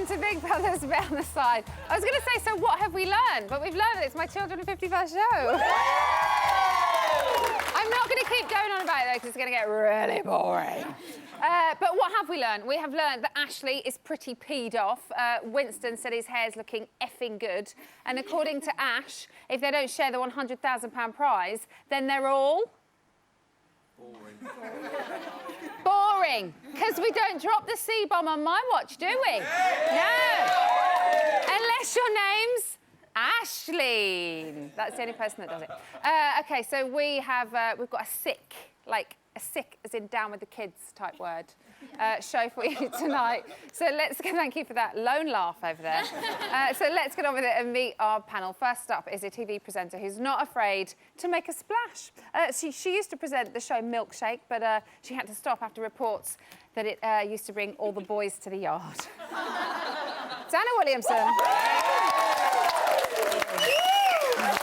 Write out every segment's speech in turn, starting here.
to Big Brother's bit on the side. I was going to say, so what have we learned? But we've learned it's my Children of 51st show. I'm not going to keep going on about it, though, because it's going to get really boring. But what have we learned? We have learned that Ashley is pretty peed off. Winston said his hair's looking effing good. And according to Ash, if they don't share the £100,000 prize, then they're all... Boring. Because we don't drop the C-bomb on my watch, do we? No. Unless your name's Aisling. That's the only person that does it. OK, so we've got a sick, like a sick as in down with the kids type word, show for you tonight. So let's go, thank you for that lone laugh over there. So let's get on with it and meet our panel. First up is a TV presenter who's not afraid to make a splash. She used to present the show Milkshake, but she had to stop after reports that it used to bring all the boys to the yard. It's Anna Williamson.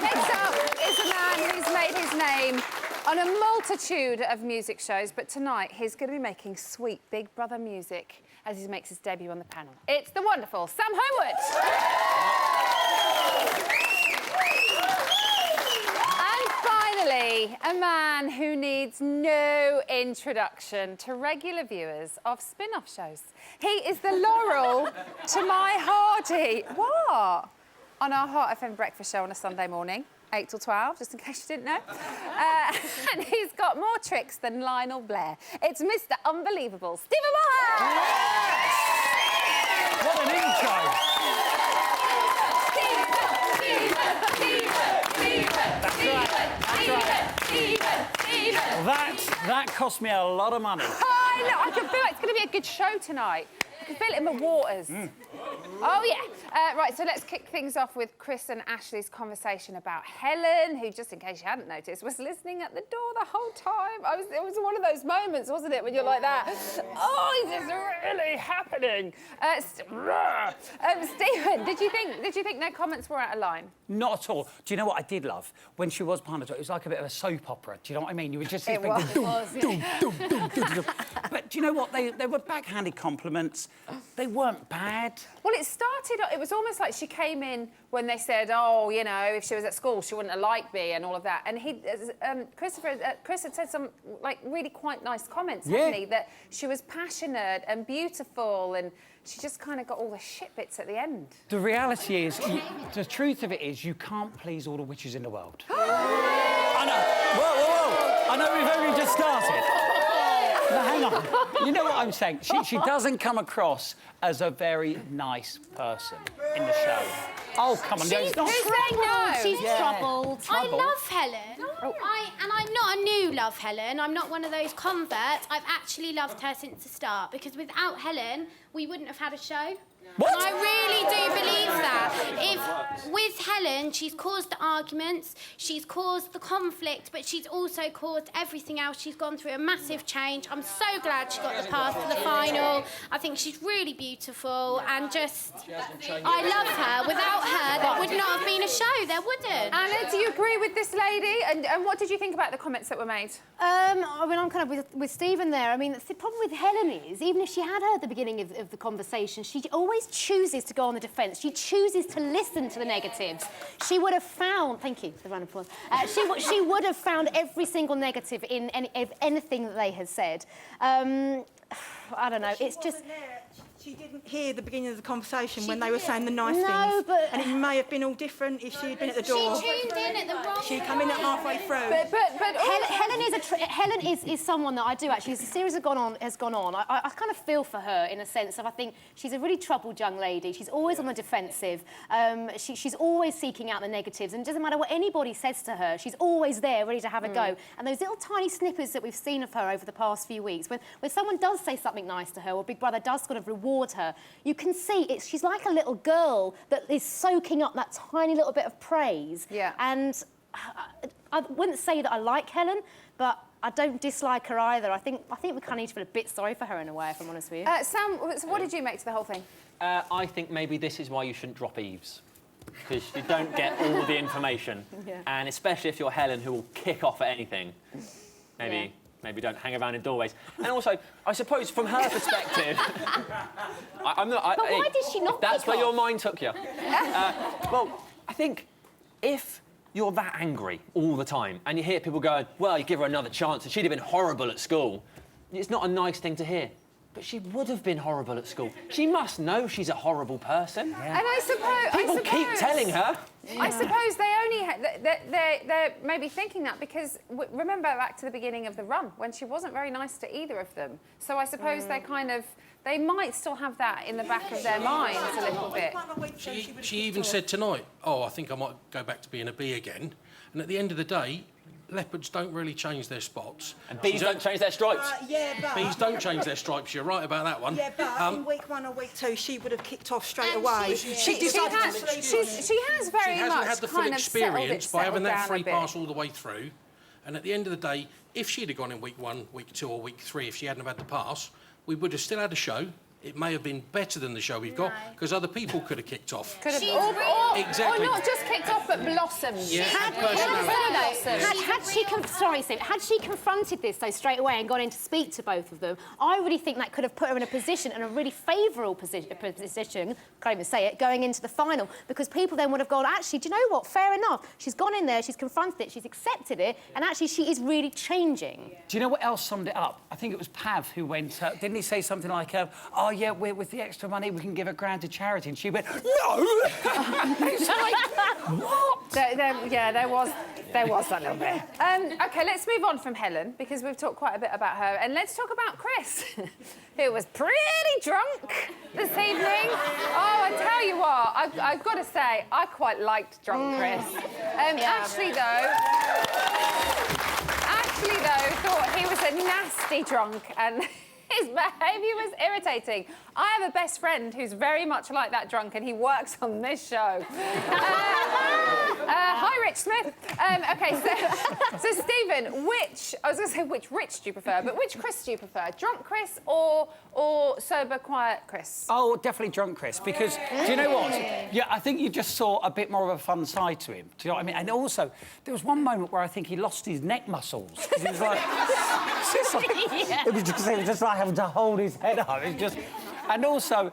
Next up is a man who's made his name on a multitude of music shows, but tonight he's going to be making sweet Big Brother music as he makes his debut on the panel. It's the wonderful Sam Homewood. And finally, a man who needs no introduction to regular viewers of spin-off shows. He is the Laurel to my Hardy. What? On our Hot FM breakfast show on a Sunday morning. 8 till 12, just in case you didn't know. And he's got more tricks than Lionel Blair. It's Mr. Unbelievable, Stephen Moore! Yes! What an intro! That cost me a lot of money. I know, I can feel like it's going to be a good show tonight. I can feel it in the waters. Oh, yeah. Right, so let's kick things off with Chris and Ashley's conversation about Helen, who, just in case you hadn't noticed, was listening at the door the whole time. It was one of those moments, wasn't it, when you're like that? Oh, is this really happening? Stephen, did you think their comments were out of line? Not at all. Do you know what I did love? When she was behind the door, it was like a bit of a soap opera. Do you know what I mean? You were just... It was. But do you know what? They were backhanded compliments. They weren't bad. Well, it was almost like she came in when they said, oh, you know, if she was at school, she wouldn't have liked me and all of that. And Chris had said some, like, really quite nice comments, hadn't he? That she was passionate and beautiful and she just kind of got all the shit bits at the end. The reality is, the truth of it is, you can't please all the witches in the world. I know. Whoa. I know we've only just started. No, hang on. You know what I'm saying? She doesn't come across as a very nice person in the show. Oh, come on. She's no. She's troubled. I love Helen. And I'm not a new love Helen. I'm not one of those converts. I've actually loved her since the start, because without Helen, we wouldn't have had a show. What? And I really do believe that. With Helen, she's caused the arguments, she's caused the conflict, but she's also caused everything else. She's gone through a massive change. I'm so glad she got the pass to the final. I think she's really beautiful and just... I love her. Without her, there would not have been a show. There wouldn't. Anna, do you agree with this lady? And what did you think about the comments that were made? I mean, I'm kind of with Stephen there. I mean, the problem with Helen is, even if she had heard the beginning of the conversation, she always chooses to go on the defence. She chooses to listen to the negatives. She would have found... Thank you for the round of applause. She would have found every single negative in anything that they had said. I don't know, it's just... She didn't hear the beginning of the conversation when they were saying the nice things. But... And it may have been all different if she'd been at the door. She tuned in at the wrong... She'd come in at halfway through. But Helen is someone that I do actually, as the series has gone on, I kind of feel for her in a sense of, I think she's a really troubled young lady. She's always on the defensive. She's always seeking out the negatives, and it doesn't matter what anybody says to her, she's always there ready to have a go. And those little tiny snippets that we've seen of her over the past few weeks, when someone does say something nice to her, or Big Brother does sort of reward her, you can see she's like a little girl that is soaking up that tiny little bit of praise. Yeah. And I wouldn't say that I like Helen, but I don't dislike her either. I think we kind of need to feel a bit sorry for her in a way, if I'm honest with you. Sam, so what did you make to the whole thing? I think maybe this is why you shouldn't drop Eves, because you don't get all of the information. Yeah. And especially if you're Helen, who will kick off at anything. Maybe maybe don't hang around in doorways. And also, I suppose from her perspective, I'm not. But why did she not That's kick where your off? mind took you. Well, I think if you're that angry all the time and you hear people going, well, you give her another chance and she'd have been horrible at school, it's not a nice thing to hear. But she would have been horrible at school. She must know she's a horrible person. And I suppose... People keep telling her. I suppose they only... They're maybe thinking that because... Remember back to the beginning of the run, when she wasn't very nice to either of them. So I suppose they kind of... They might still have that in the back of their minds a little bit. She even said tonight, oh, I think I might go back to being a bee again. And at the end of the day, leopards don't really change their spots. And bees don't change their stripes. Yeah, but... Bees don't change their stripes, you're right about that one. Yeah, but in week 1 or week 2, she would have kicked off straight And away. she She decided has, to sleep. she has very She hasn't much had the full kind of settled experience by having that down a free bit. pass all the way through. And at the end of the day, if she'd have gone in week 1, week 2 or week 3, if she hadn't have had the pass, we would have still had a show. It may have been better than the show we've got, because other people could have kicked off. Could have, She's Exactly. or not just kicked off, but blossomed. Yeah, Had she confronted this though straight away and gone in to speak to both of them, I really think that could have put her in a position, and a really favourable position, can't even say it, going into the final, because people then would have gone, actually, do you know what? Fair enough. She's gone in there, she's confronted it, she's accepted it, and actually she is really changing. Do you know what else summed it up? I think it was Pav who went, didn't he say something like, oh, yeah, with the extra money, we can give £1,000 to charity. And she went, no! It's like, what? There was that little bit. OK, let's move on from Helen, because we've talked quite a bit about her. And let's talk about Chris, who was pretty drunk this evening. Oh, I tell you what, I've got to say, I quite liked drunk Chris. Ashley, though, thought he was a nasty drunk and his behaviour was irritating. I have a best friend who's very much like that drunk, and he works on this show. Hi, Rich Smith. OK, so Stephen, which Rich do you prefer? But which Chris do you prefer? Drunk Chris or sober, quiet Chris? Oh, definitely drunk Chris, because, do you know what? Yeah, I think you just saw a bit more of a fun side to him. Do you know what I mean? And also, there was one moment where I think he lost his neck muscles. 'Cause he was like... It was just like having to hold his head up. It just... And also,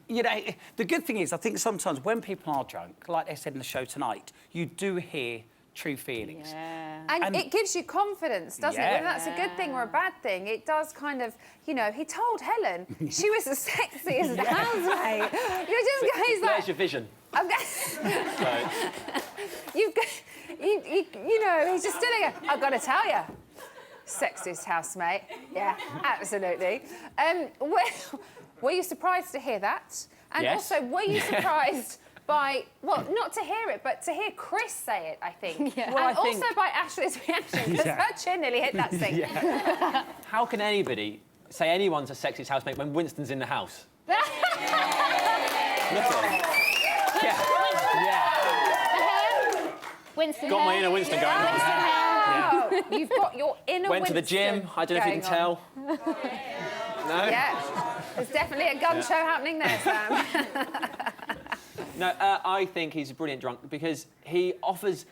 you know, the good thing is, I think sometimes when people are drunk, like I said in the show tonight, you do hear true feelings. Yeah. And it gives you confidence, doesn't it? Yeah. Whether that's a good thing or a bad thing, it does kind of, you know, he told Helen she was as sexy as the housemate. He's like... There's your vision. You know, he's just standing there. I've got to tell you, sexiest housemate. Yeah, absolutely. Were you surprised to hear that? And Yes. also, were you surprised by, well, not to hear it, but to hear Chris say it, I think. Yeah. Well, and I think- also by Ashley's reaction, because her chin nearly hit that thing. How can anybody say anyone's a sexiest housemate when Winston's in the house? Look at him. Yeah. Winston Got my Hare. inner Winston going on. Oh, you've got your inner Went to the gym. Winston I don't know if you can going on. tell. No? Yeah, there's definitely a gun show happening there, Sam. No, I think he's a brilliant drunk because he offers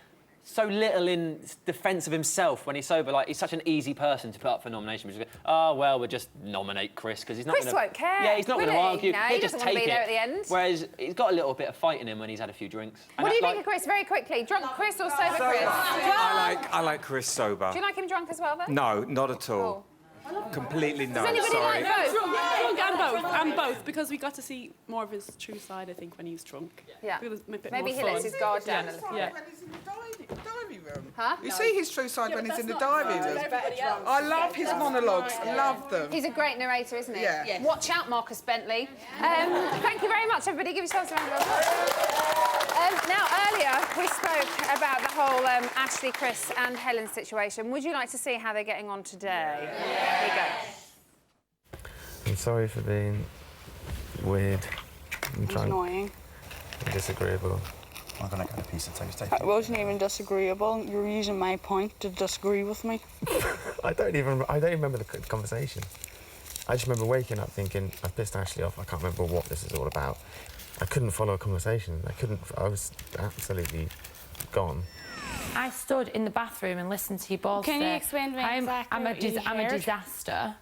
so little in defence of himself when he's sober. Like, he's such an easy person to put up for nomination. Just go, oh, well, we'll just nominate Chris because he's not Chris gonna... won't care, Yeah, he's not will going to he? argue. No, He'll he just doesn't want to take be there it. at the end. Whereas he's got a little bit of fight in him when he's had a few drinks. What do you think of Chris, very quickly? Drunk Chris or sober Chris? I like Chris sober. Do you like him drunk as well, though? No, not at all. Oh. Completely no. Does anybody Sorry. like both? Drunk and both, because we got to see more of his true side, I think, when he was drunk. Yeah. It was a bit Maybe more he lets fun. his guard down a little. Yeah. When he's in the diary room. Huh? You see his true side when he's in the diary room. I love his monologues. I love them. He's a great narrator, isn't he? Yeah. Yes. Watch out, Marcus Bentley. Thank you very much, everybody. Give yourselves a round of applause. Now, earlier, we spoke about the whole Ashley, Chris and Helen situation. Would you like to see how they're getting on today? Yeah. Here you go. I'm sorry for being weird and drunk Annoying. and disagreeable. I'm going to get a piece of toast. It wasn't even disagreeable. You were using my point to disagree with me. I don't even remember the conversation. I just remember waking up thinking, I've pissed Ashley off, I can't remember what this is all about. I couldn't follow a conversation. I was absolutely Go on. I stood in the bathroom and listened to you both Can say, you explain to me exactly what you I'm a heard? disaster.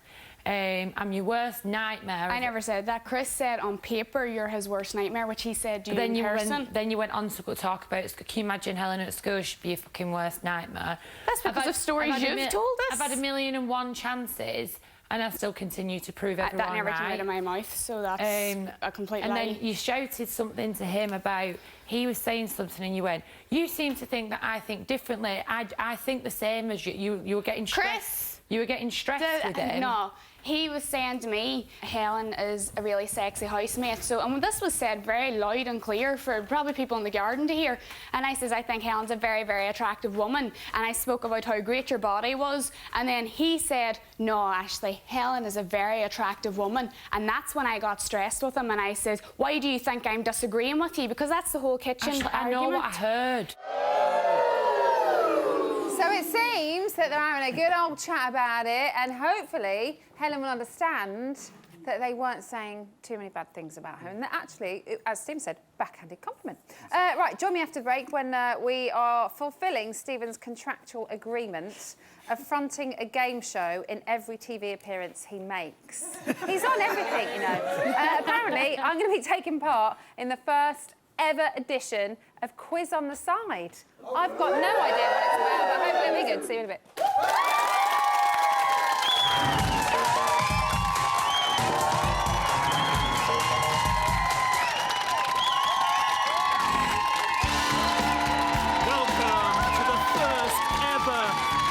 I'm your worst nightmare. I never said that. Chris said on paper you're his worst nightmare, which he said you in person. Then you went on to talk about, can you imagine Helen at school should be your fucking worst nightmare? That's because of stories you've told us. I've had 1,000,001 chances and I still continue to prove everyone That never right. came out of my mouth, so that's a complete and lie. then you shouted something to him about, he was saying something and you went, you seem to think that I think differently. I think the same as you. You were getting stressed. Chris! You were getting stressed with him. No. He was saying to me, Helen is a really sexy housemate. So, and this was said very loud and clear for probably people in the garden to hear. And I says, I think Helen's a very, very attractive woman. And I spoke about how great your body was. And then he said, no, Ashley, Helen is a very attractive woman. And that's when I got stressed with him. And I says, why do you think I'm disagreeing with you? Because that's the whole kitchen Ashley, argument. I know what I heard. So it seems that they're having a good old chat about it, and hopefully Helen will understand that they weren't saying too many bad things about her, and that actually, as Steve said, backhanded compliment. Right, join me after the break when we are fulfilling Stephen's contractual agreement of fronting a game show in every TV appearance he makes. He's on everything, you know. Apparently, I'm going to be taking part in the first ever edition of Quiz on the Side. I've got no idea what it's about, but hopefully it'll be good. See you in a bit. Welcome to the first ever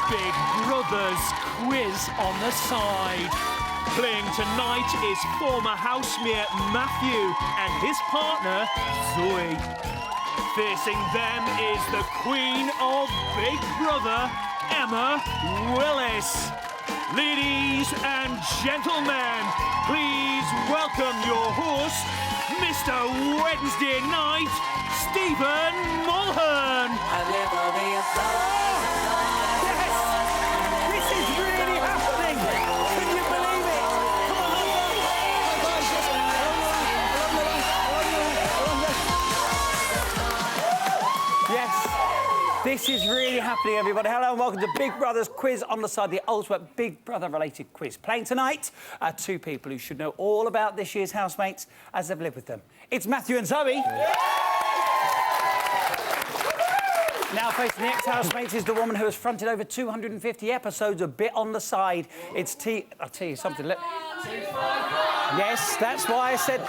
Big Brothers Quiz on the Side. Playing tonight is former housemate Matthew and his partner Zoe. Facing them is the Queen of Big Brother, Emma Willis. Ladies and gentlemen, please welcome your host, Mr. Wednesday Night, Stephen Mulhern. This is really happening! Can you believe it? Yes, this is really happening, everybody. Hello and welcome to Big Brother's Quiz on the Side, the ultimate Big Brother-related quiz. Playing tonight are two people who should know all about this year's housemates as they've lived with them. It's Matthew and Zoe. Now facing the ex-housemates is the woman who has fronted over 250 episodes of Bit on the Side. It's I'll tell you something. Look. Yes, that's why I said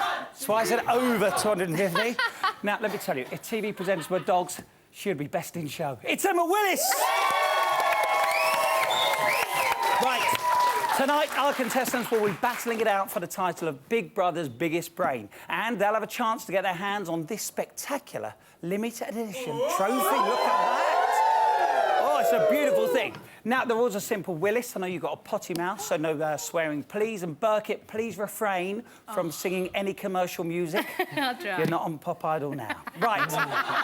over 250. Now, let me tell you, if TV presenters were dogs, she would be best in show. It's Emma Willis! Right, tonight our contestants will be battling it out for the title of Big Brother's Biggest Brain, and they'll have a chance to get their hands on this spectacular limited edition trophy. Look at that! Oh, it's a beautiful thing. Now, the rules are simple. Willis, I know you've got a potty mouth, so no swearing, please. And Burkett, please refrain from singing any commercial music. I'll try. You're not on Pop Idol now. Right,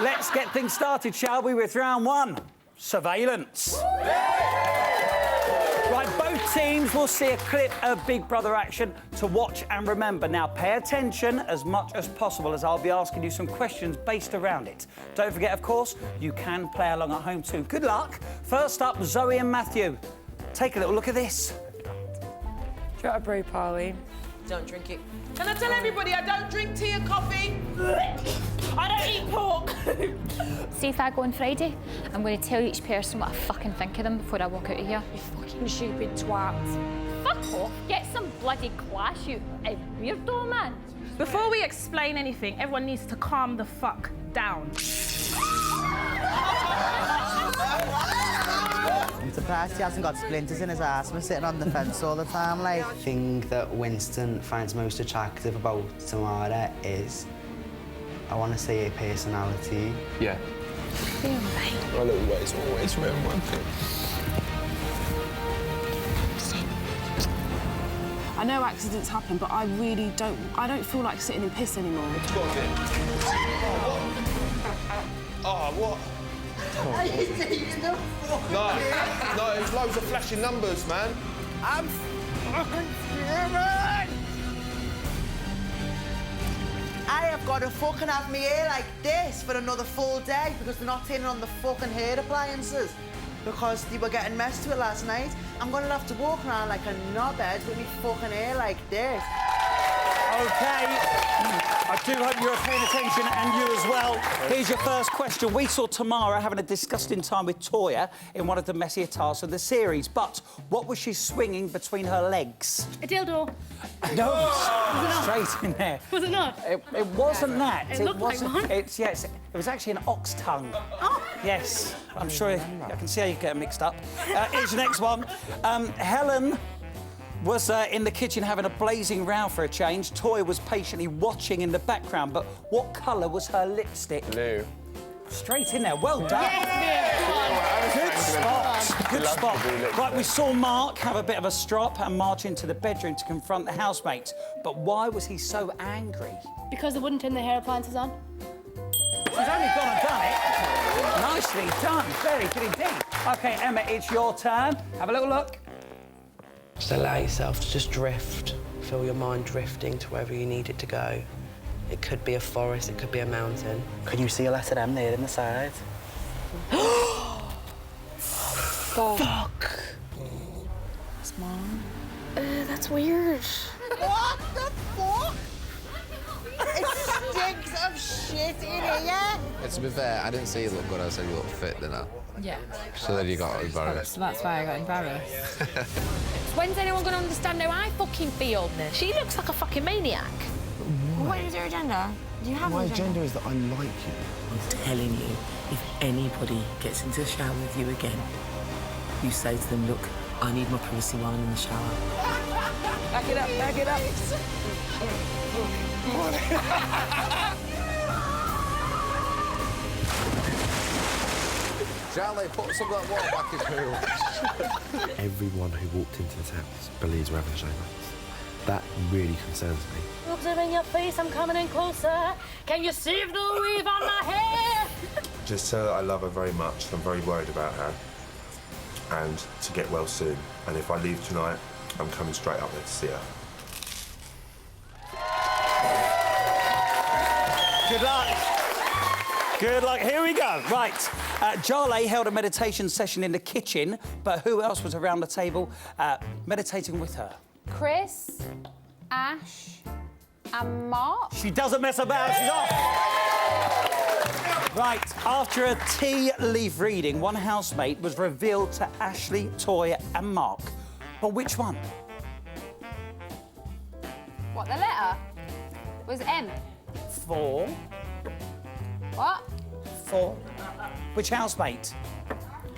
let's get things started, shall we, with round one, surveillance. Right, both teams will see a clip of Big Brother action to watch and remember. Now, pay attention as much as possible as I'll be asking you some questions based around it. Don't forget, of course, you can play along at home too. Good luck. First up, Zoe and Matthew. Take a little look at this. Do you want a brew, Pauline? Don't drink it. Can I tell everybody I don't drink tea and coffee? I don't eat pork. See if I go on Friday, I'm going to tell each person what I fucking think of them before I walk out of here. You fucking stupid twat. Fuck off. Get some bloody class, you weirdo, man. Before we explain anything, everyone needs to calm the fuck down. I'm surprised he hasn't got splinters in his ass from sitting on the fence all the time, like. The thing that Winston finds most attractive about Tamara is, I want to say, her personality. Yeah. I'll always remember one thing. I know accidents happen, but I really don't. I don't feel like sitting in piss anymore. Oh, what? No, it's loads of flashing numbers, man. I'm fucking fuming! I have I've got to fucking have my hair like this for another full day because they're not turning on the fucking hair appliances because they were getting messed with last night. I'm going to have to walk around like a knobhead with my fucking hair like this. OK. I do hope you're paying attention, and you as well. Here's your first question. We saw Tamara having a disgusting time with Toya in one of the messier tasks of the series, but what was she swinging between her legs? A dildo. No, straight in there. Was it not? It wasn't that. It looked like wasn't. one. Yes, it was actually an ox tongue. Oh. Yes, I'm sure I can see how you get mixed up. Here's your next one. Helen was in the kitchen having a blazing row for a change. Toya was patiently watching in the background, but what colour was her lipstick? Blue. Straight in there. Well done. Yes, Good spot. Right, we saw Mark have a bit of a strop and march into the bedroom to confront the housemates. But why was he so angry? Because they wouldn't turn the hair appliances on. She's only gone and done it. Nicely done. Very good indeed. OK, Emma, it's your turn. Have a little look. Just allow yourself to just drift. Feel your mind drifting to wherever you need it to go. It could be a forest, it could be a mountain. Can you see a letter M there in the side? Fuck. That's mine. That's weird. What the fuck? It stinks of shit in here. To be fair, I didn't say you look good, I said you look fit, didn't I? Yeah. So then you got embarrassed. So that's why I got embarrassed. When's anyone going to understand how I fucking feel? She looks like a fucking maniac. What is your agenda? Do you have My an agenda is that I like you. I'm telling you, if anybody gets into the shower with you again, you say to them, look, I need my privacy while I'm in the shower. Back it up, back it up. Charlie, put some of that water back in pool. Everyone who walked into this house believes we're having showmates. That really concerns me. Looks in your face, I'm coming in closer. Can you see the weave on my hair? Just tell her I love her very much. I'm very worried about her. And to get well soon. And if I leave tonight, I'm coming straight up there to see her. Good luck. Good luck. Here we go. Right. Jarlath held a meditation session in the kitchen, but who else was around the table meditating with her? Chris, Ash, and Mark. She doesn't mess about. She's off. Right. After a tea leaf reading, one housemate was revealed to Ashley, Toya, and Mark. But which one? What, the letter? Was M? 4. What? 4. Which housemate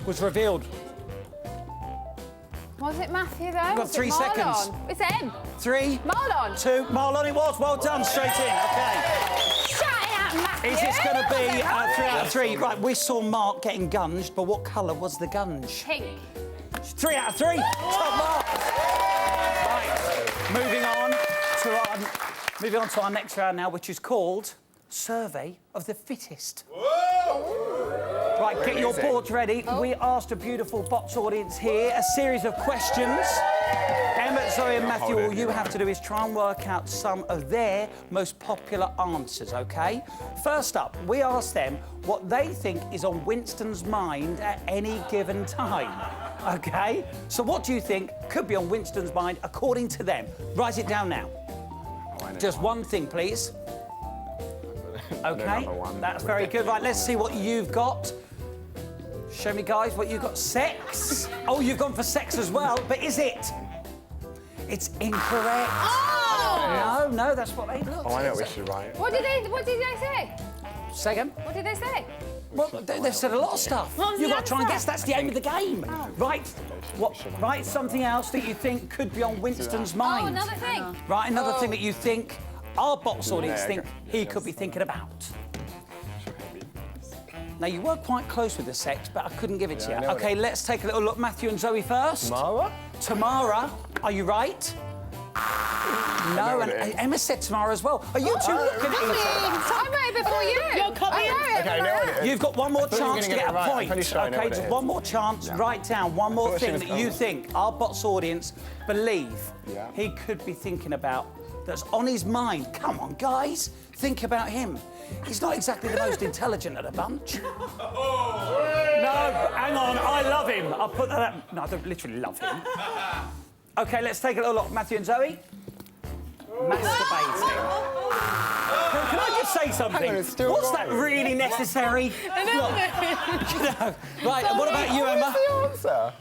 was revealed? Was it Matthew, though? You've got 3 seconds. It's M. 3. Marlon. 2. Marlon it was. Well done. Straight in. OK. Shut it up, Matthew. Is this going to be 3 out of 3? Right, we saw Mark getting gunged, but what colour was the gunge? Pink. 3 out of 3. Top mark. Right, moving on to our next round now, which is called Survey of the Fittest. Right, get your boards ready. We asked a beautiful box audience here a series of questions. Emma, Zoe and Matthew, all you have to do is try and work out some of their most popular answers, OK? First up, we asked them what they think is on Winston's mind at any given time, OK? So what do you think could be on Winston's mind according to them? Write it down now. Just one thing, please. OK, that's very good. Right, let's see what you've got. Show me, guys, what you've got. Sex. Oh, you've gone for sex as well, but is it? It's incorrect. Oh! No, that's what they looked. Oh, I know what we should write. What did they say? Second. What did they say? Well, they've said a lot of stuff. You've got to try and guess. That's the aim of the game. Right. Write something else that you think could be on Winston's mind. Oh, another thing. Right, another thing that you think our box audience think he could be thinking about. Now, you were quite close with the sex, but I couldn't give it to you. OK, let's take a little look. Matthew and Zoe first. Tamara, are you right? No, and Emma said Tamara as well. Are you two looking at each other? I wrote it before you. You're copying. You've got one more chance to get a point. OK, just one more chance. Write down one more thing that you think our box audience believe he could be thinking about that's on his mind. Come on, guys, think about him. He's not exactly the most intelligent of the bunch. No, hang on, I love him. I'll put that up. No, I don't literally love him. OK, let's take a little look. Matthew and Zoe. Masturbating. Can I just say something? What's that really necessary? Look, right, and what about you, Emma? What's the answer?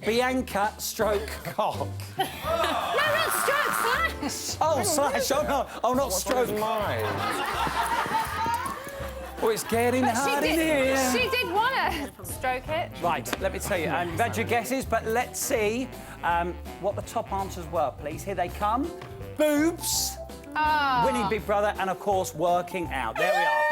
Bianca stroke cock. No, not stroke, slash. Oh, slash. Oh, not stroke. Mine. Oh, it's getting hard in here. She did want to stroke it. Right, let me tell you. You've had your guesses, but let's see what the top answers were, please. Here they come. Boobs, winning Big Brother, and, of course, working out. There we are.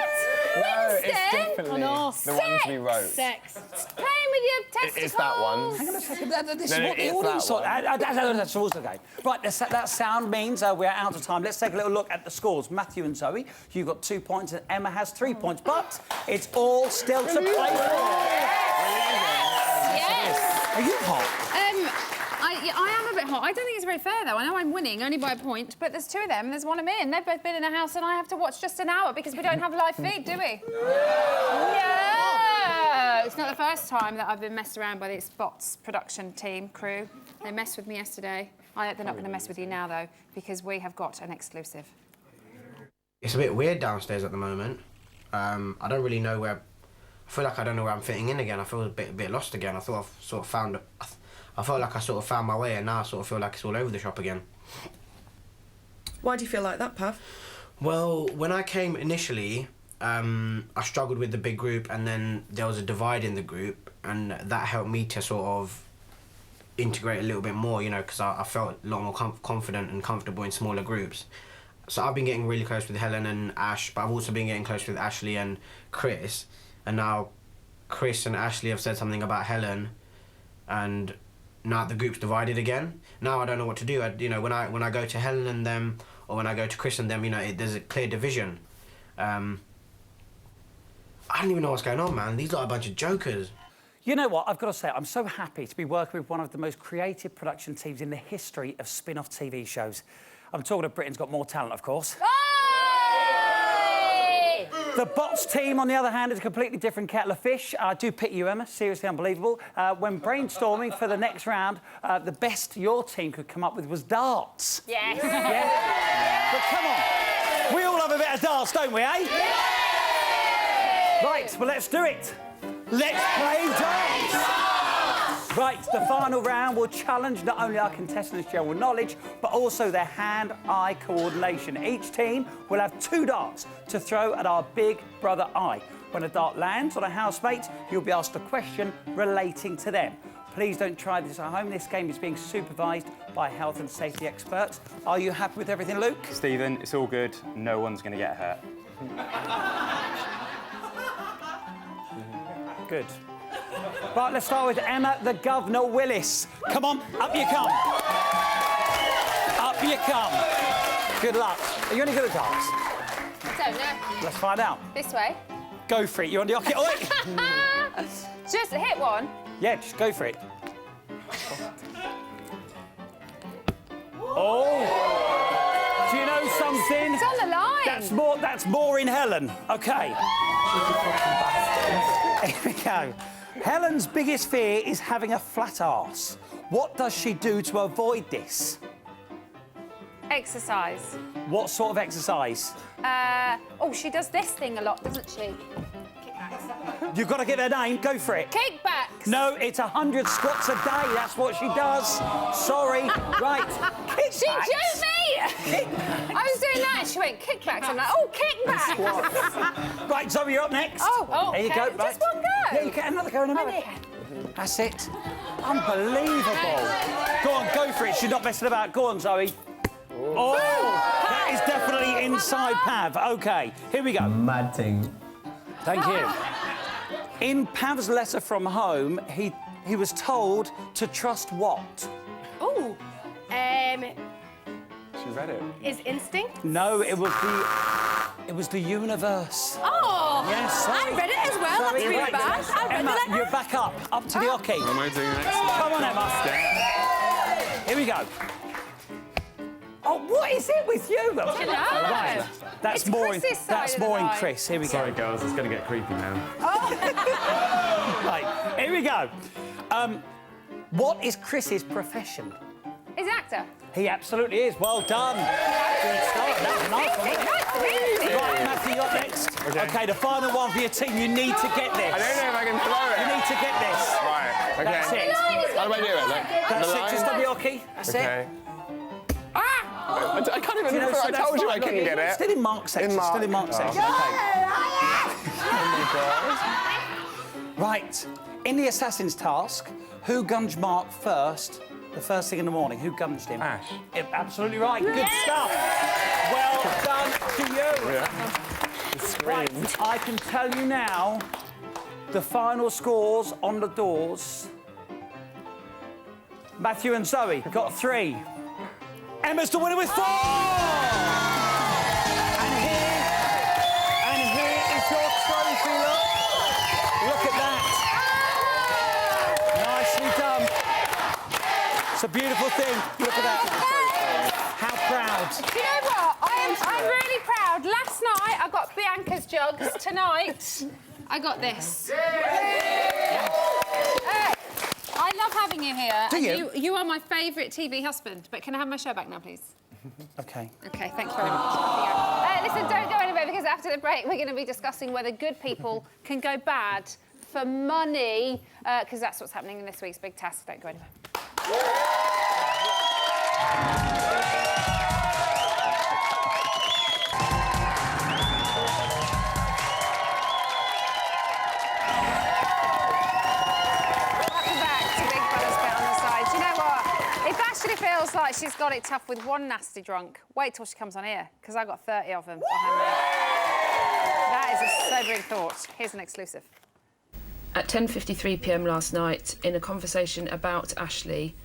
No, it's definitely the ones we wrote. Sex. Playing with your testicles. It's that one. Hang on a second. This is No, what the it's audience that thought. That's the rules of the game. Right, that sound means we're out of time. Let's take a little look at the scores. Matthew and Zoe, you've got 2 points, and Emma has 3 points. But it's all still to play for. Yes. Are you hot? I am a bit hot. I don't think it's very fair, though. I know I'm winning only by a point, but there's 2 of them and there's 1 of me, and they've both been in the house, and I have to watch just an hour because we don't have a live feed, do we? No! It's not the first time that I've been messed around by the Spots production team, crew. They messed with me yesterday. I hope they're not going to mess with you now, though, because we have got an exclusive. It's a bit weird downstairs at the moment. I don't really know where... I feel like I don't know where I'm fitting in again. I feel a bit lost again. I thought I've sort of found... I felt like I sort of found my way, and now I sort of feel like it's all over the shop again. Why do you feel like that, Pav? Well, when I came initially, I struggled with the big group, and then there was a divide in the group, and that helped me to sort of integrate a little bit more, you know, because I felt a lot more confident and comfortable in smaller groups. So I've been getting really close with Helen and Ash, but I've also been getting close with Ashley and Chris, and now Chris and Ashley have said something about Helen, and now the group's divided again. Now I don't know what to do. You know, when I go to Helen and them, or when I go to Chris and them, you know, there's a clear division. I don't even know what's going on, man. These are a bunch of jokers. You know what? I've got to say, I'm so happy to be working with one of the most creative production teams in the history of spin-off TV shows. I'm talking of Britain's Got More Talent, of course. The Bots team, on the other hand, is a completely different kettle of fish. I do pity you, Emma. Seriously unbelievable. When brainstorming for the next round, the best your team could come up with was darts. Yes. Yeah? But come on. We all have a bit of darts, don't we, eh? Yeah. Right, well, let's do it. Let's play darts. Right, the final round will challenge not only our contestants' general knowledge, but also their hand-eye coordination. Each team will have 2 darts to throw at our Big Brother eye. When a dart lands on a housemate, you'll be asked a question relating to them. Please don't try this at home. This game is being supervised by health and safety experts. Are you happy with everything, Luke? Stephen, it's all good. No one's going to get hurt. Good. Right, let's start with Emma the Governor Willis. Come on, up you come. Up you come. Good luck. Are you any good at darts? I don't know. Let's find out. This way. Go for it. You're on the ocket. Oh, Just hit one. yeah, just go for it. Oh. Do you know something? It's on the line. That's more in Helen. OK. Here we go. Helen's biggest fear is having a flat arse. What does she do to avoid this? Exercise. What sort of exercise? Oh, she does this thing a lot, doesn't she? You've got to get their name. Go for it. Kickbacks. No, it's 100 squats a day. That's what she does. Sorry. Right. Kickbacks. She juked me. I was doing that. She went kickbacks. I'm like, oh, kickbacks. Right, Zoe, you're up next. Oh, there you okay. go. Right. Just one go. Yeah, you get another go in a minute. That's it. Unbelievable. Go on, go for it. She's not messing about. Go on, Zoe. Oh, that is definitely inside Pav. OK, here we go. Mad thing. Thank you. In Pav's letter from home, he was told to trust what? Oh, She read it. is instinct? No, it was the universe. Oh, Yes, sorry. I read it as well. Sorry, That's really right. bad. I read Emma, the letter. you're back up to the hockey. What am I doing next? Come on, Emma. Here we go. Oh, what is it with you? Right. That's It's more Chris's side That's of the more in line. Chris. Here we go. Sorry, girls, it's going to get creepy now. Right, here we go. What is Chris's profession? He's an actor. He absolutely is. Well done. Good start. That was a nice one. Right, Matthew, you're up next. Okay, the final one for your team. You need to get this. I don't know if I can throw it. You need to get this. Right, okay. That's it. How do I do it? Like, That's the it. line? Just on your key. That's Okay. it. I can't even You know, throw so it. I that's told you I fine. couldn't Look, get it. Still in Mark's section. In Mark. Still in Mark's Oh. section. Okay. Right. In the assassin's task, who gunged Mark first? The first thing in the morning. Who gunged him? Ash. Absolutely right. Good stuff. Well done to you. Yeah. Right. I can tell you now the final scores on the doors. Matthew and Zoe got 3. Emma's the winner with 4. And here is your trophy. Look at that. Nicely done. It's a beautiful thing. Look at that. How proud. Do you know what? I'm really proud. Last night I got Bianca's jugs. Tonight I got this. I love having you here. Do you? You are my favourite TV husband. But can I have my show back now, please? Okay. OK, thanks very much. Listen, don't go anywhere, because after the break we're going to be discussing whether good people can go bad for money, because that's what's happening in this week's Big Task. Don't go anywhere. Feels like she's got it tough with one nasty drunk. Wait till she comes on here, because I got 30 of them behind me. That is a sobering thought. Here's an exclusive. At 10:53 p.m. last night, in a conversation about Ashley,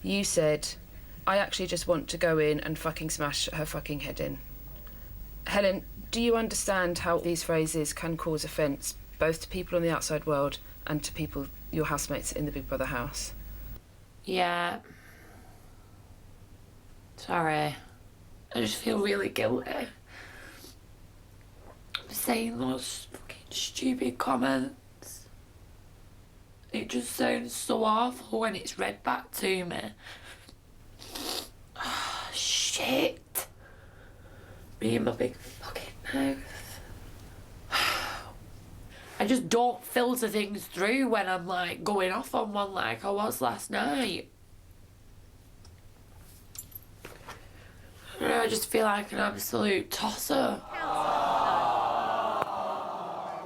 you said, "I actually just want to go in and fucking smash her fucking head in." Helen, do you understand how these phrases can cause offence both to people in the outside world and to people, your housemates in the Big Brother house? Yeah. Sorry. I just feel really guilty for saying those fucking stupid comments. It just sounds so awful when it's read back to me. Oh, shit. Me and my big fucking mouth. I just don't filter things through when I'm like going off on one like I was last night. I just feel like an absolute tosser.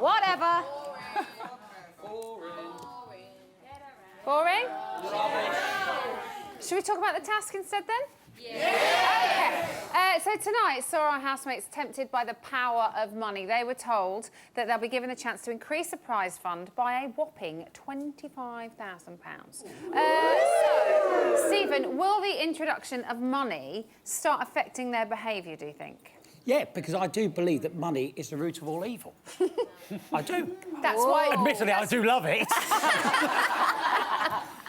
Whatever. Boring? Should we talk about the task instead then? Yeah. OK. So tonight saw our housemates tempted by the power of money. They were told that they'll be given the chance to increase the prize fund by a whopping £25,000. So, Stephen, will the introduction of money start affecting their behaviour, do you think? Yeah, because I do believe that money is the root of all evil. I do. That's why... Admittedly, I do love it.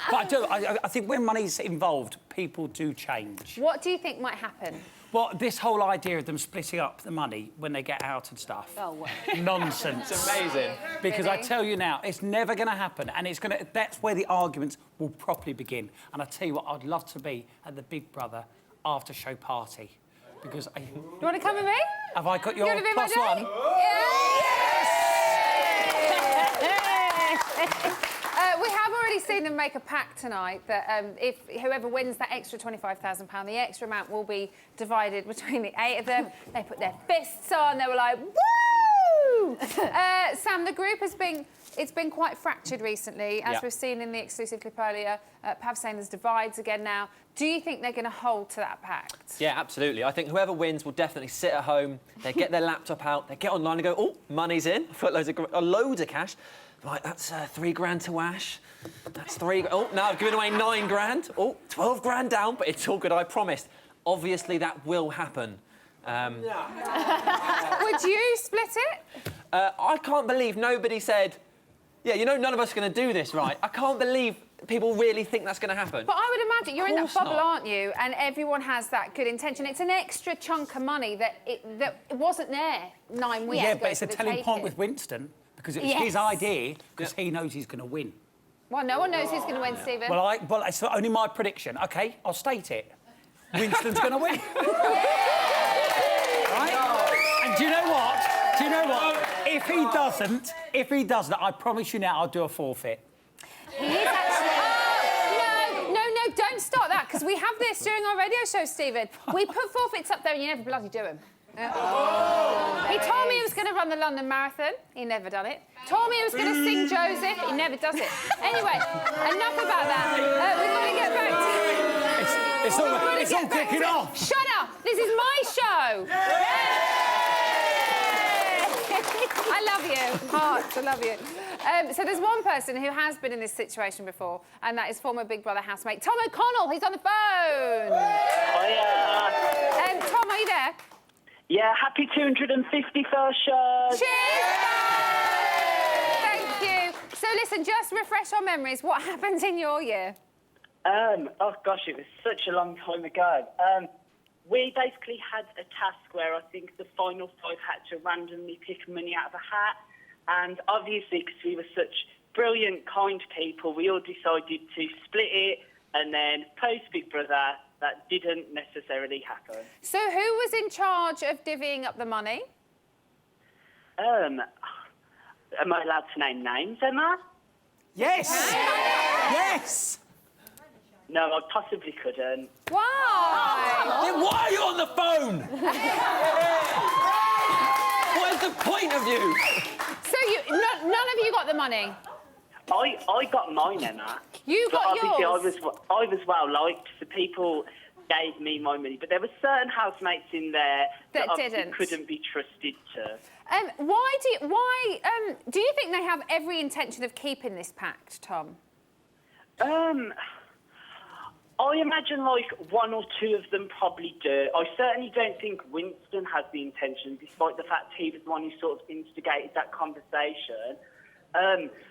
But I do. I think when money's involved, people do change. What do you think might happen? Well, this whole idea of them splitting up the money when they get out and stuff. Oh, well. Nonsense. It's amazing. Because Really? I tell you now, it's never going to happen, and it's going to. That's where the arguments will properly begin. And I tell you what, I'd love to be at the Big Brother after-show party, because. Do you want to come with me? Have I got your You want to be my plus one? date? Yes! We have already seen them make a pact tonight that if whoever wins that extra £25,000, the extra amount will be divided between the 8 of them. They put their fists on. They were like, woo! Sam, the group has been quite fractured recently, as we've seen in the exclusive clip earlier. Pav saying there's divides again now. Do you think they're going to hold to that pact? Yeah, absolutely. I think whoever wins will definitely sit at home. They get their laptop out. They get online and go, oh, money's in. I've got loads of cash. Right, that's £3 to Ash. That's £3. Oh, now I've given away £9. Oh, 12 grand down, but it's all good, I promised. Obviously, that will happen. Would you split it? I can't believe nobody said, yeah, you know, none of us are going to do this, right? I can't believe people really think that's going to happen? But I would imagine you're in that Course bubble, not. aren't you? And everyone has that good intention. It's an extra chunk of money that wasn't there 9 weeks ago. Yeah, but it's a for the telling point taking. with Winston because it's Yes. his idea because he knows he's going to win. Well, no one knows who's going to win, Stephen. Well, it's only my prediction. OK, I'll state it. Winston's going to win. Right? And do you know what? If he doesn't, I promise you now I'll do a forfeit. He is actually... No, don't start that, because we have this during our radio show, Stephen. We put forfeits up there and you never bloody do them. He told me he was going to run the London Marathon. He never done it. Told me he was going to sing Joseph. He never does it. Anyway, enough about that. We've got to get back to... It's all kicking off. Shut up! This is my show! I love you. Hearts, I love you. So there's one person who has been in this situation before, and that is former Big Brother housemate Tom O'Connell. He's on the phone. Hiya. Tom, are you there? Yeah, happy 251st show. Cheers! Thank you. So listen, just refresh our memories. What happened in your year? Oh gosh, it was such a long time ago. We basically had a task where I think the final 5 had to randomly pick money out of a hat. And obviously, because we were such brilliant, kind people, we all decided to split it and then post Big Brother. That didn't necessarily happen. So who was in charge of divvying up the money? Am I allowed to name names, Emma? Yes! Yes! No, I possibly couldn't. Why? Then why are you on the phone? What is the point of you? So none of you got the money? I got mine, Emma. You but got obviously yours? I was well liked, so people gave me my money. But there were certain housemates in there that obviously didn't. couldn't be trusted to. Why do you think they have every intention of keeping this pact, Tom? I imagine like 1 or 2 of them probably do. I certainly don't think Winston has the intention, despite the fact he was the one who sort of instigated that conversation.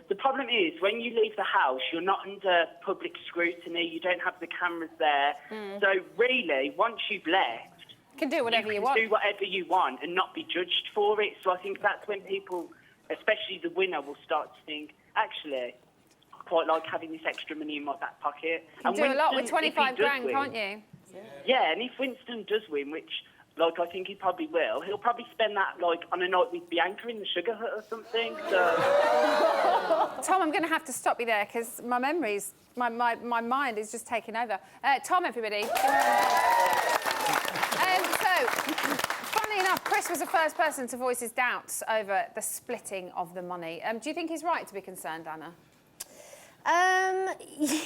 The problem is, when you leave the house, you're not under public scrutiny, you don't have the cameras there. So really, once you've left... You can do whatever you want. do whatever you want and not be judged for it. So I think that's when people, especially the winner, will start to think, actually... quite like having this extra money in my back pocket. You can do a lot with 25 grand, can't you? Yeah, and if Winston does win, which, like, I think he probably will, he'll probably spend that, like, on a night with Bianca in the Sugar Hut or something, so... Tom, I'm going to have to stop you there, because my memories, my mind is just taking over. Tom, everybody. So, funnily enough, Chris was the first person to voice his doubts over the splitting of the money. Do you think he's right to be concerned, Anna?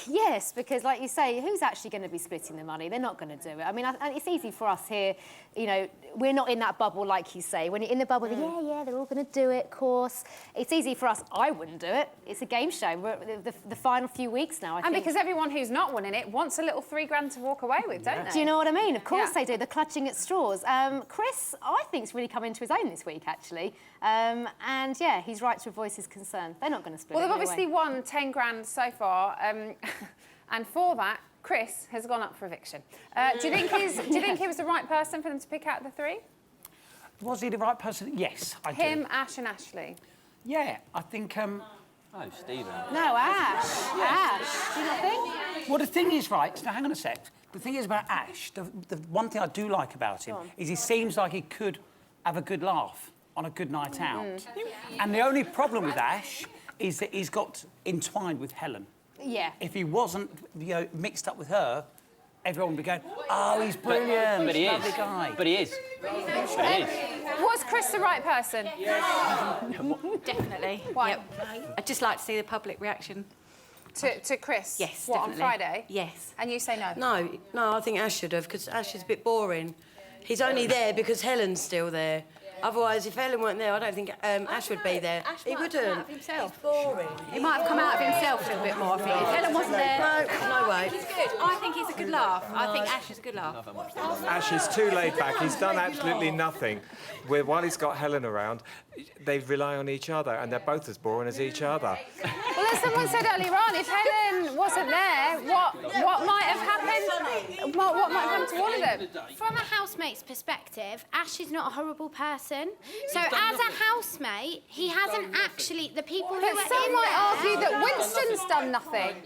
Yes, because like you say, who's actually going to be splitting the money? They're not going to do it. I mean, it's easy for us here, you know, we're not in that bubble like you say. When you're in the bubble, yeah, they're all going to do it, of course. It's easy for us. I wouldn't do it. It's a game show. We're at the final few weeks now, I think. And because everyone who's not winning it wants a little 3 grand to walk away with, don't they? Do you know what I mean? Of course they do. They're clutching at straws. Chris, I think, has really come into his own this week, actually. And, yeah, he's right to voice his concern. They're not going to split it. Well, they've obviously won 10 grand so far, and for that, Chris has gone up for eviction. Do you think he was the right person for them to pick out the 3? Was he the right person? Yes, I do. Him, Ash and Ashley. Yeah, I think... Oh, Stephen. No, Ash. Ash. Do you not think? Well, the thing is, right, now hang on a sec. The thing is about Ash, the one thing I do like about him is he seems like he could have a good laugh on a good night out. And the only problem with Ash is that he's got entwined with Helen. Yeah. If he wasn't, you know, mixed up with her, everyone would be going, oh, he's brilliant, but he lovely is. guy. But he is. But he is. Was Chris the right person? Definitely. Why? Yep. I'd just like to see the public reaction. To Chris? Yes, What, definitely. on Friday? Yes. And you say no? No, I think Ash should have, because Ash is a bit boring. He's only there because Helen's still there. Otherwise, if Helen weren't there, I don't think Ash would be there. He wouldn't. Himself. He's boring. He might have come out of himself a little bit more, I think. If Helen wasn't there... No way. He's good. I think he's a good laugh. I think Ash is a good laugh. Ash is too laid back. He's done absolutely nothing. While he's got Helen around, they rely on each other, and they're both as boring as each other. Well, Well, as someone said earlier on, if Helen wasn't there, what might have happened? What might have happened to all of them? From a housemate's perspective, Ash is not a horrible person. So as a housemate, he hasn't actually... The people who But are some in might there- argue that Winston's done nothing.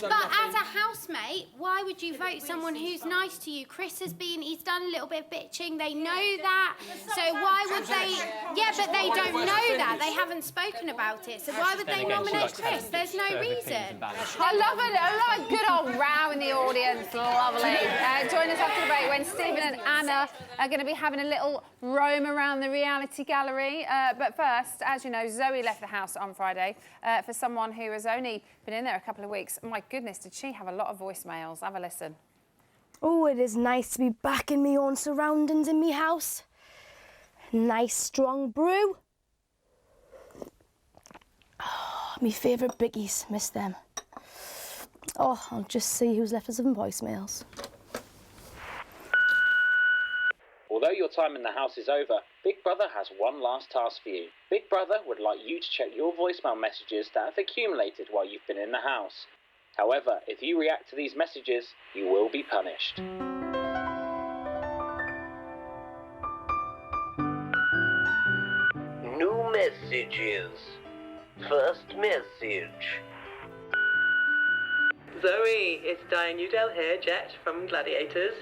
But as a housemate, why would you vote someone who's nice to you? Chris has been... He's done a little bit of bitching. They know that. So why would they... Yeah, but they don't know that. They haven't spoken about it. So why would they nominate Chris? There's no reason. I love a good old row in the audience. Lovely. Join us after the break when Stephen and Anna are going to be having a little roam around the reality gallery. But first, as you know, Zoe left the house on Friday. For someone who has only been in there a couple of weeks, my goodness, did she have a lot of voicemails. Have a listen. Oh, it is nice to be back in me own surroundings in me house. Nice strong brew. Oh, me favourite biggies, miss them. Oh, I'll just see who's left us some voicemails. Although your time in the house is over, Big Brother has one last task for you. Big Brother would like you to check your voicemail messages that have accumulated while you've been in the house. However, if you react to these messages, you will be punished. New messages. First message. Zoe, it's Diane Udell here, Jet from Gladiators.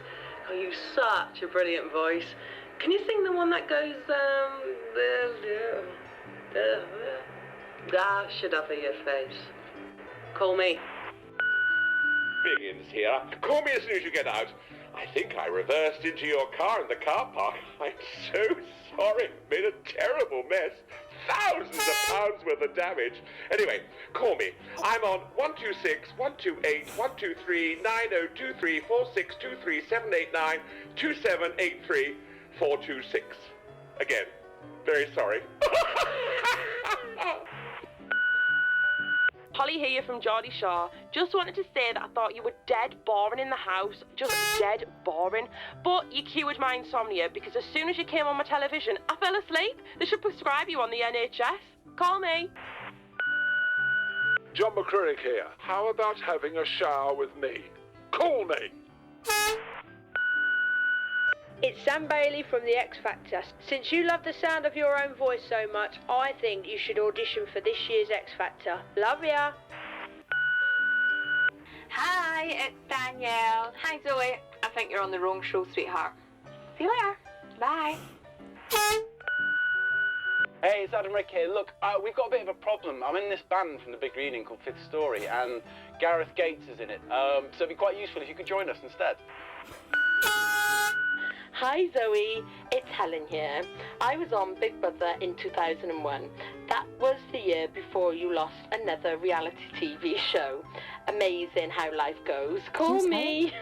Oh, you've such a brilliant voice. Can you sing the one that goes, shut up in your face. Call me. Biggins here. Call me as soon as you get out. I think I reversed into your car in the car park. I'm so sorry. Made a terrible mess. Thousands of pounds worth of damage. Anyway, call me. I'm on 126 128 123 9023 4623 789 2783 426. Again, very sorry. Holly here from Geordie Shore. Just wanted to say that I thought you were dead boring in the house. Just dead boring. But you cured my insomnia because as soon as you came on my television, I fell asleep. They should prescribe you on the NHS. Call me. John McCririck here. How about having a shower with me? Call me. It's Sam Bailey from The X Factor. Since you love the sound of your own voice so much, I think you should audition for this year's X Factor. Love ya. Hi, it's Danielle. Hi, Zoe. I think you're on the wrong show, sweetheart. See you later. Bye. Hey, it's Adam Rick here. Look, we've got a bit of a problem. I'm in this band from the Big Reading called Fifth Story, and Gareth Gates is in it. So it'd be quite useful if you could join us instead. Hi Zoe, it's Helen here. I was on Big Brother in 2001. That was the year before you lost another reality TV show. Amazing how life goes. Call me.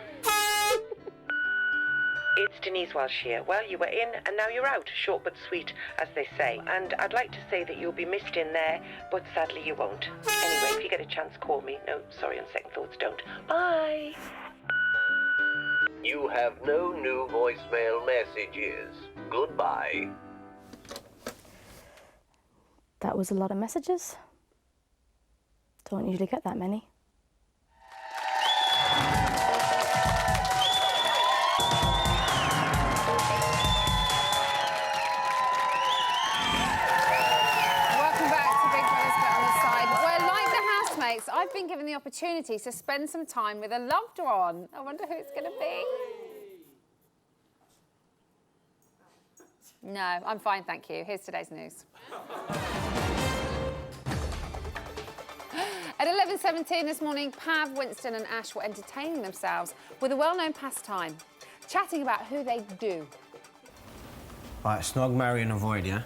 It's Denise Welsh here. Well, you were in and now you're out. Short but sweet, as they say. And I'd like to say that you'll be missed in there, but sadly you won't. Anyway, if you get a chance, call me. No, sorry, on second thoughts, don't. Bye. You have no new voicemail messages. Goodbye. That was a lot of messages. Don't usually get that many. I've been given the opportunity to spend some time with a loved one. I wonder who it's going to be. No, I'm fine, thank you. Here's today's news. At 11:17 this morning, Pav, Winston and Ash were entertaining themselves with a well-known pastime, chatting about who they do. Right, Snog, marry and avoid, yeah?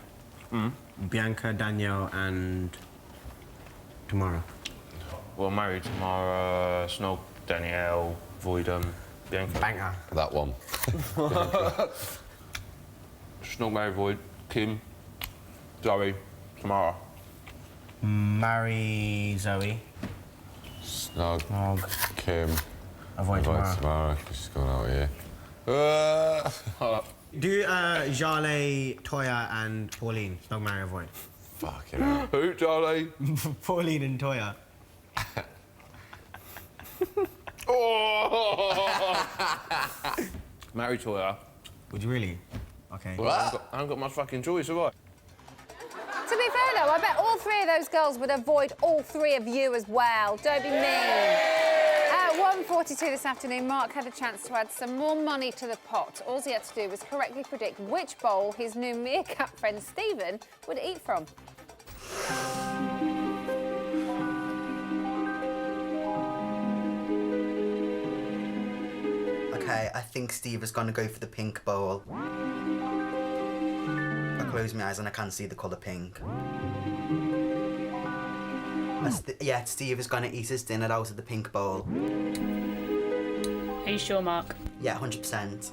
Bianca, Danielle and Tamara. Well, marry Tamara, Snog, Danielle, avoid Bianca. Banger. That one. Snog, marry, avoid Kim, Zoe, Tamara. Marry Zoe. Snog, Kim. Avoid Tamara. Tamara, she's going out here. Do Jale, Toya and Pauline. Snog, marry, avoid. Fucking hell. Who, Jale? Pauline and Toya. Married to her. Would you really? Okay. Well, I haven't got much fucking choice, have I? To be fair, though, I bet all three of those girls would avoid all three of you as well. Don't be mean. At 1:42 this afternoon, Mark had a chance to add some more money to the pot. All he had to do was correctly predict which bowl his new meerkat friend Stephen would eat from. Okay, I think Steve is going to go for the pink bowl. I close my eyes and I can't see the colour pink. Yeah, Steve is going to eat his dinner out of the pink bowl. Are you sure, Mark? Yeah, 100%.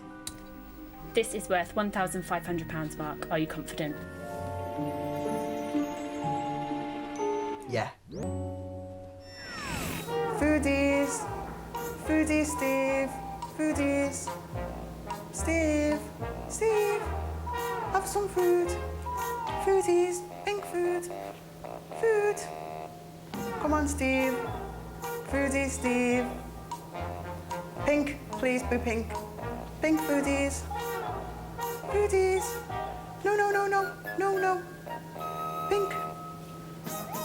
This is worth £1,500, Mark. Are you confident? Yeah. Foodies! Foodies, Steve! Foodies! Steve! Steve! Have some food! Foodies! Pink food! Food! Come on, Steve! Foodies, Steve! Pink, please be pink. Pink foodies! Foodies! No, no, no, no, no, no! Pink!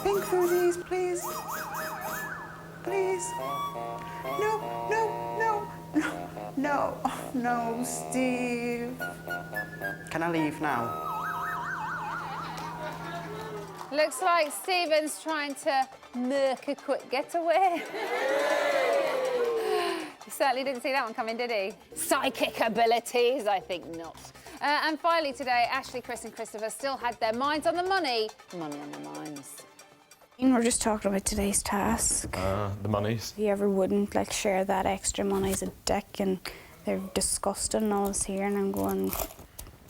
Pink foodies, please! Please! No, no, no, no, no, no, Steve! Can I leave now? Looks like Stephen's trying to murk a quick getaway. He certainly didn't see that one coming, did he? Psychic abilities? I think not. And finally today, Ashley, Chris and Christopher still had their minds on the money. Money on their minds. We're just talking about today's task. The monies. Whoever wouldn't like share that extra money's a dick, and they're disgusting and all this here, and I'm going,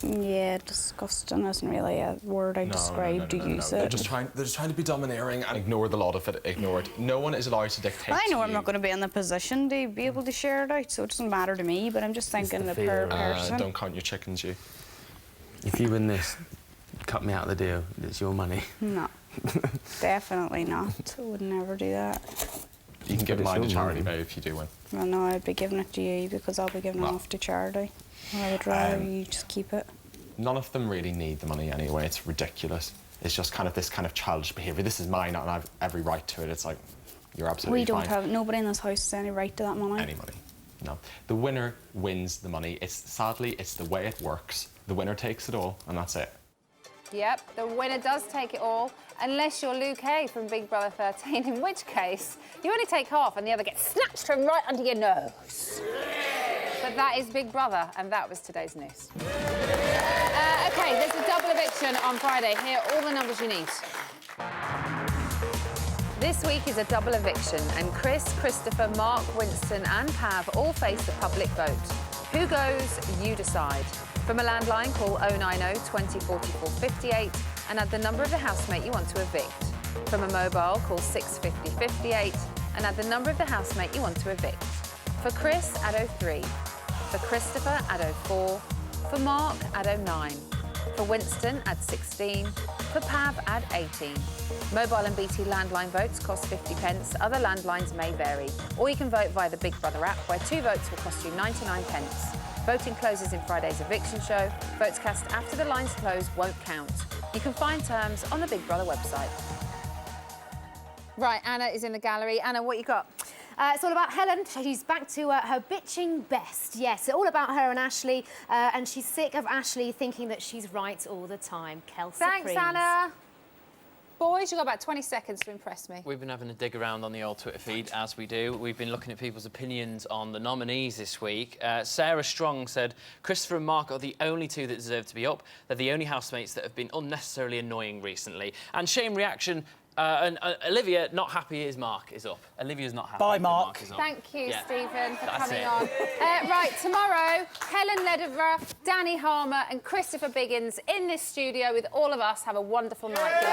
yeah, disgusting isn't really a word I describe to use They're it. just trying to be domineering and ignore the lot of it. Ignore it. No one is allowed to dictate. I know to I'm not going to be in the position to be able to share it out, so it doesn't matter to me, but I'm just thinking the per person. Don't count your chickens, you. If you win this, cut me out of the deal. It's your money. No, definitely not. I would never do that. You can give But it's mine to your charity, money. babe, if you do win. Well, no, I'd be giving it to you because I'll be giving it off to charity. I would rather you just keep it. None of them really need the money anyway. It's ridiculous. It's just kind of this kind of childish behaviour. This is mine, and I've every right to it. It's like, you're absolutely We don't fine. have, nobody in this house has any right to that money. Any money. No. The winner wins the money. Sadly, it's the way it works. The winner takes it all, and that's it. Yep, the winner does take it all, unless you're Luke A from Big Brother 13, in which case you only take half and the other gets snatched from right under your nose. But that is Big Brother, and that was today's news. OK, there's a double eviction on Friday. Here are all the numbers you need. This week is a double eviction, and Chris, Christopher, Mark, Winston and Pav all face the public vote. Who goes, you decide. From a landline, call 090 20 44 58 and add the number of the housemate you want to evict. From a mobile, call 650 58 and add the number of the housemate you want to evict. For Chris, add 03. For Christopher, add 04. For Mark, add 09. For Winston, add 16. For Pav, add 18. Mobile and BT landline votes cost 50 pence. Other landlines may vary. Or you can vote via the Big Brother app, where 2 votes will cost you 99 pence. Voting closes in Friday's eviction show. Votes cast after the lines close won't count. You can find terms on the Big Brother website. Right, Anna is in the gallery. Anna, what you got? It's all about Helen. She's back to her bitching best. Yes, all about her and Ashley. And she's sick of Ashley thinking that she's right all the time. Kelsey, Thanks, Anna. Boys, you've got about 20 seconds to impress me. We've been having a dig around on the old Twitter feed, as we do. We've been looking at people's opinions on the nominees this week. Sarah Strong said, Christopher and Mark are the only two that deserve to be up. They're the only housemates that have been unnecessarily annoying recently. And Shame Reaction, and Olivia, not happy is Mark is up. Olivia's not happy. Bye, Mark. Is up. Thank you, Yeah. Stephen, for That's coming it. on. Right, tomorrow, Helen Lederer, Danny Harmer and Christopher Biggins in this studio with all of us. Have a wonderful night.